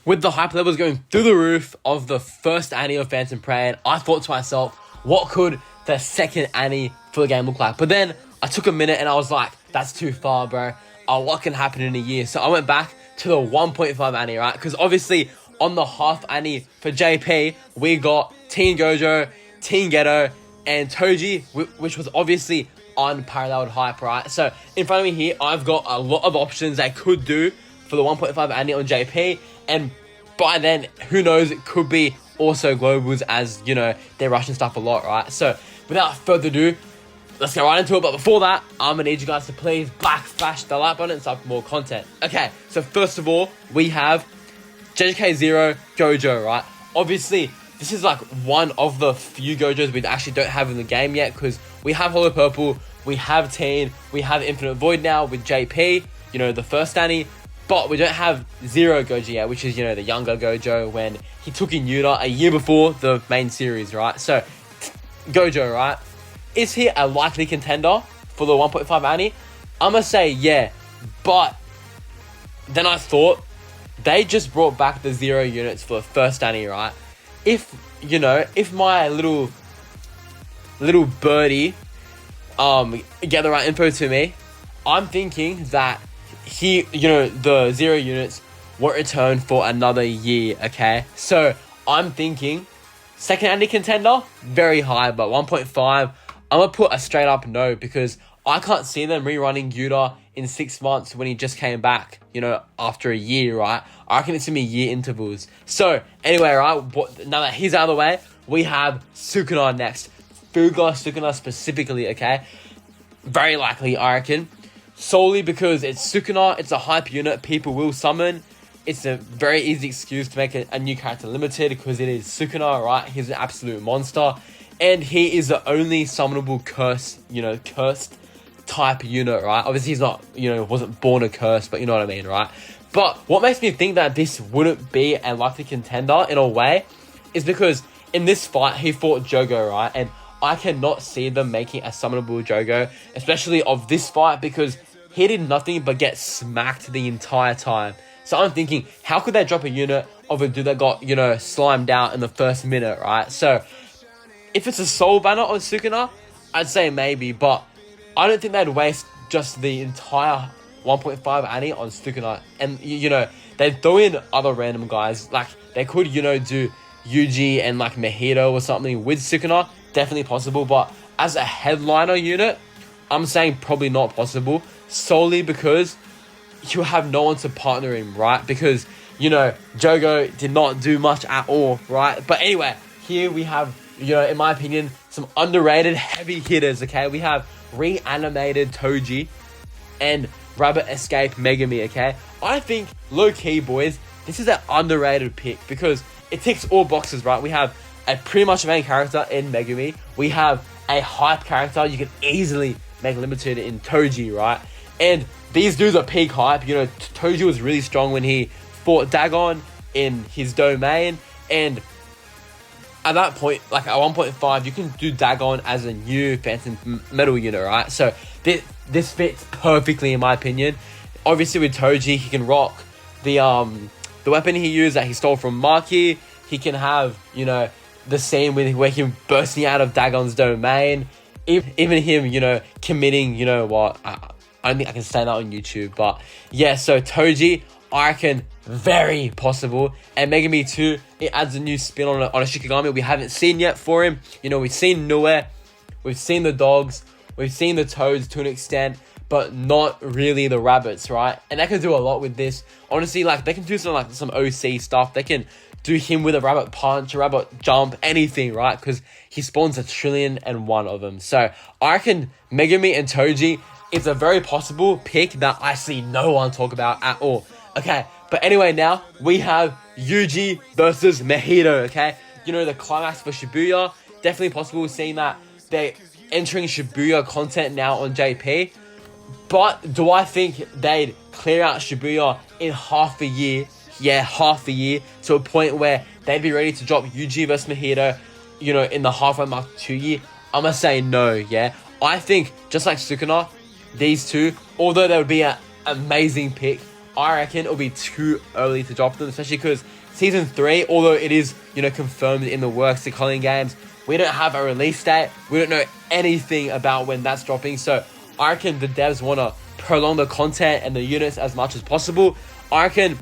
with the hype levels going through the roof of the first anime of Phantom Prey, and I thought to myself, what could the second anime for the game look like? But then I took a minute and I was like, that's too far, bro. What can happen in a year? So I went back to the 1.5 anime, right? Because obviously on the half anime for JP, we got Teen Gojo, Teen Ghetto, and Toji, which was obviously unparalleled hype, right? So in front of me here, I've got a lot of options I could do for the 1.5 anime on JP, and by then, who knows, it could be also globals, as, you know, they're rushing stuff a lot, right? So without further ado, let's get right into it. But before that, I'm gonna need you guys to please backslash the like button and start for more content. Okay, so first of all, we have JJK0 Gojo, right? Obviously, this is like one of the few Gojos we actually don't have in the game yet, because we have Hollow Purple, we have Teen, we have Infinite Void now with JP, you know, the first Annie, but we don't have Zero Gojo yet, which is, you know, the younger Gojo when he took in Yuta a year before the main series, right? So, Gojo, right? Is he a likely contender for the 1.5 Annie? I'm gonna say yeah, but then I thought they just brought back the 0 units for the first Annie, right? If, you know, if my little birdie get the right info to me, I'm thinking that he, you know, the 0 units won't return for another year, okay? So I'm thinking second Annie contender, very high, but 1.5, I'm gonna put a straight up no, because I can't see them rerunning Yuta in 6 months when he just came back, you know, after a year, right? I reckon it's gonna be year intervals. So anyway, right, now that he's out of the way, we have Sukuna next. Fuga Sukuna specifically, okay? Very likely, I reckon. Solely because it's Sukuna, it's a hype unit people will summon. It's a very easy excuse to make a new character limited, because it is Sukuna, right? He's an absolute monster. And he is the only summonable cursed type unit, right? Obviously he's not, you know, wasn't born a curse, but you know what I mean, right? But what makes me think that this wouldn't be a likely contender in a way is because in this fight he fought Jogo, right? And I cannot see them making a summonable Jogo, especially of this fight, because he did nothing but get smacked the entire time. So I'm thinking, how could they drop a unit of a dude that got, you know, slimed out in the first minute, right? So if it's a soul banner on Sukuna, I'd say maybe, but I don't think they'd waste just the entire 1.5 Annie on Sukuna. And, you know, they'd throw in other random guys. Like, they could, you know, do Yuji and, like, Mahito or something with Sukuna. Definitely possible, but as a headliner unit, I'm saying probably not possible. Solely because you have no one to partner him, right? Because, you know, Jogo did not do much at all, right? But anyway, here we have, you know, in my opinion, some underrated heavy hitters, okay? We have reanimated Toji and Rabbit Escape Megami, okay? I think, low-key, boys, this is an underrated pick because it ticks all boxes, right? We have a pretty much main character in Megami. We have a hype character you can easily make limited in Toji, right? And these dudes are peak hype. You know, Toji was really strong when he fought Dagon in his domain, and at that point, like at 1.5, you can do Dagon as a new Phantom Metal unit, right? So this fits perfectly in my opinion. Obviously with Toji, he can rock the weapon he used that he stole from Maki. He can have, you know, the scene where him bursting out of Dagon's domain. Even him, you know, committing, you know what, I don't think I can say that on YouTube, but yeah, so Toji, I reckon very possible. And Megami 2, it adds a new spin on a Shikigami we haven't seen yet for him. You know, we've seen Nue, we've seen the dogs, we've seen the toads to an extent, but not really the rabbits, right? And they can do a lot with this. Honestly, like, they can do some OC stuff. They can do him with a rabbit punch, a rabbit jump, anything, right? Because he spawns 1,000,001,000,000 of them. So I reckon Megami and Toji is a very possible pick that I see no one talk about at all. Okay, but anyway, now we have Yuji versus Mahito, okay? You know, the climax for Shibuya. Definitely possible seeing that they're entering Shibuya content now on JP. But do I think they'd clear out Shibuya in half a year? Yeah, half a year, to a point where they'd be ready to drop Yuji versus Mahito, you know, in the halfway mark 2 year. I'm gonna say no, yeah? I think, just like Sukuna, these two, although they would be an amazing pick, I reckon it'll be too early to drop them, especially because season 3, although it is, confirmed in the works, the Culling Games, we don't have a release date. We don't know anything about when that's dropping. So I reckon the devs want to prolong the content and the units as much as possible. I reckon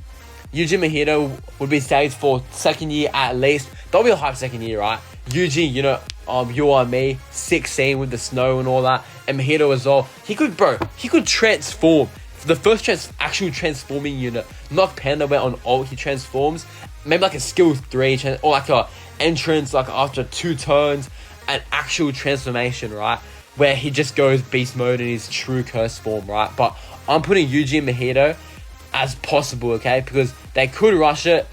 Yuji Mahito would be staged for second year at least. That'll be a hype second year, right? Yuji, you and me, 16 with the snow and all that, and Mahito as well. He could transform. The first actual transforming unit, not Panda where on ult he transforms. Maybe like a skill 3 or like a entrance like after 2 turns, an actual transformation, right? Where he just goes beast mode in his true curse form, right? But I'm putting Yuji and Mahito as possible, okay? Because they could rush it,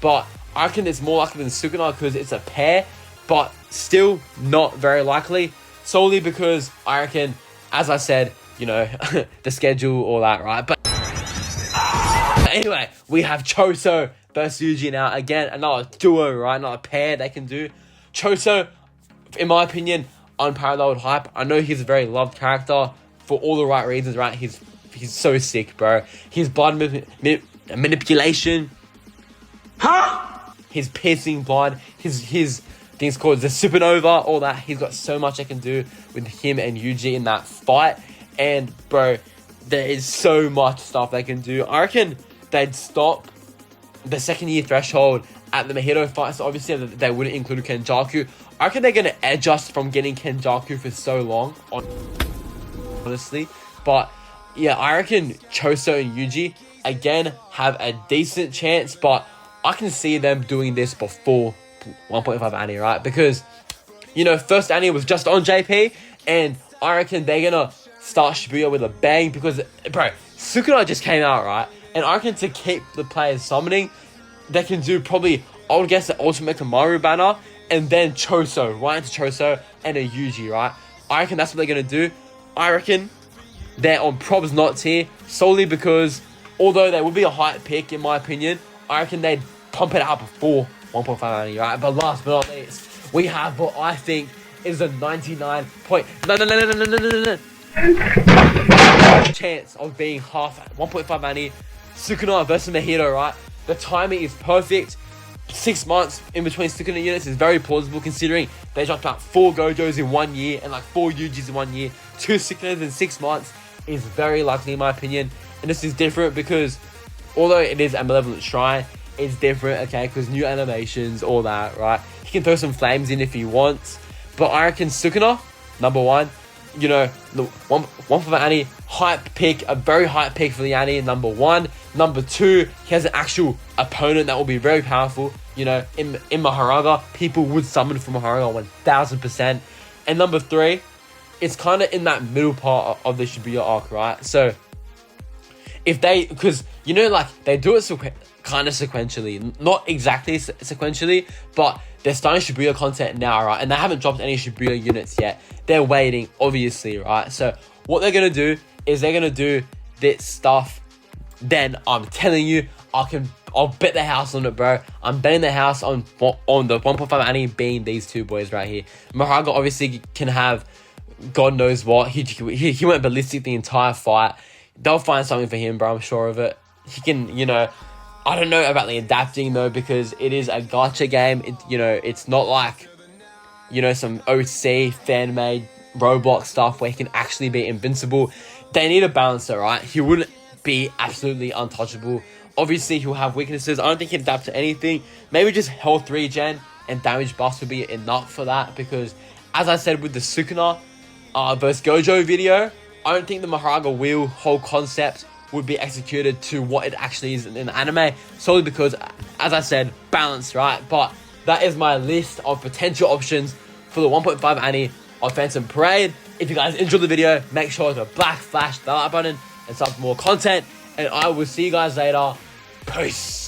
but I reckon it's more likely than Sukuna because it's a pair, but still not very likely. Solely because I reckon, as I said, the schedule, all that, right? But anyway, we have Choso versus Yuji now. Again, another duo, right? Another pair they can do. Choso, in my opinion, unparalleled hype. I know he's a very loved character for all the right reasons, right? He's so sick, bro. His blood manipulation, his piercing blood, his things called the supernova, all that. He's got so much I can do with him and Yuji in that fight. And bro, there is so much stuff they can do. I reckon they'd stop the second year threshold at the Mahito fight, so obviously they wouldn't include Kenjaku. I reckon they're going to adjust from getting Kenjaku for so long, honestly. But yeah, I reckon Choso and Yuji, again, have a decent chance, but I can see them doing this before 1.5 Annie, right? Because, first Annie was just on JP, and I reckon they're going to start Shibuya with a bang because, bro, Sukuna just came out, right? And I reckon to keep the players summoning, they can do probably, I would guess, the Ultimate Kamaru banner, and then Choso, right into Choso, and a Yuji, right? I reckon that's what they're going to do. I reckon they're on probs not tier, solely because, although they would be a hype pick, in my opinion, I reckon they'd pump it out before 1.5 Annie, right? But last but not least, we have what I think is a 99 point... No. chance of being half 1.5 Annie, Sukuna versus Mahito, right? The timing is perfect. 6 months in between Sukuna units is very plausible considering they dropped out 4 Gojos in 1 year and like 4 Yujis in 1 year. 2 Sukunas in 6 months is very likely in my opinion. And this is different because although it is a Malevolent Shrine, it's different, okay? Because new animations, all that, right? He can throw some flames in if he wants. But I reckon Sukuna, number 1, the one for the Annie, hype pick, a very hype pick for the Annie, number 1. Number 2, he has an actual opponent that will be very powerful. In Mahoraga, people would summon from Mahoraga 1000%. And number 3, it's kind of in that middle part of the Shibuya arc, right? So, if they, because, they do it kind of sequentially. Not exactly sequentially, but they're starting Shibuya content now, right? And they haven't dropped any Shibuya units yet. They're waiting, obviously, right? So, what they're going to do is they're going to do this stuff. Then, I'm telling you, I'll bet the house on it, bro. I'm betting the house on the 1.5 Annie being these 2 boys right here. Mahoraga obviously can have God knows what. He went ballistic the entire fight. They'll find something for him, bro. I'm sure of it. He can, I don't know about the adapting though, because it is a gacha game. It's not like, some OC fan-made Roblox stuff where he can actually be invincible. They need a balancer, right? He wouldn't be absolutely untouchable. Obviously, he'll have weaknesses. I don't think he'd adapt to anything. Maybe just health regen and damage buffs would be enough for that, because as I said with the Sukuna versus Gojo video, I don't think the Mahoraga wheel whole concept would be executed to what it actually is in the anime, solely because, as I said, balance, right? But that is my list of potential options for the 1.5 Annie of Phantom Parade. If you guys enjoyed the video, make sure to flash the like button and sub for more content, and I will see you guys later. Peace.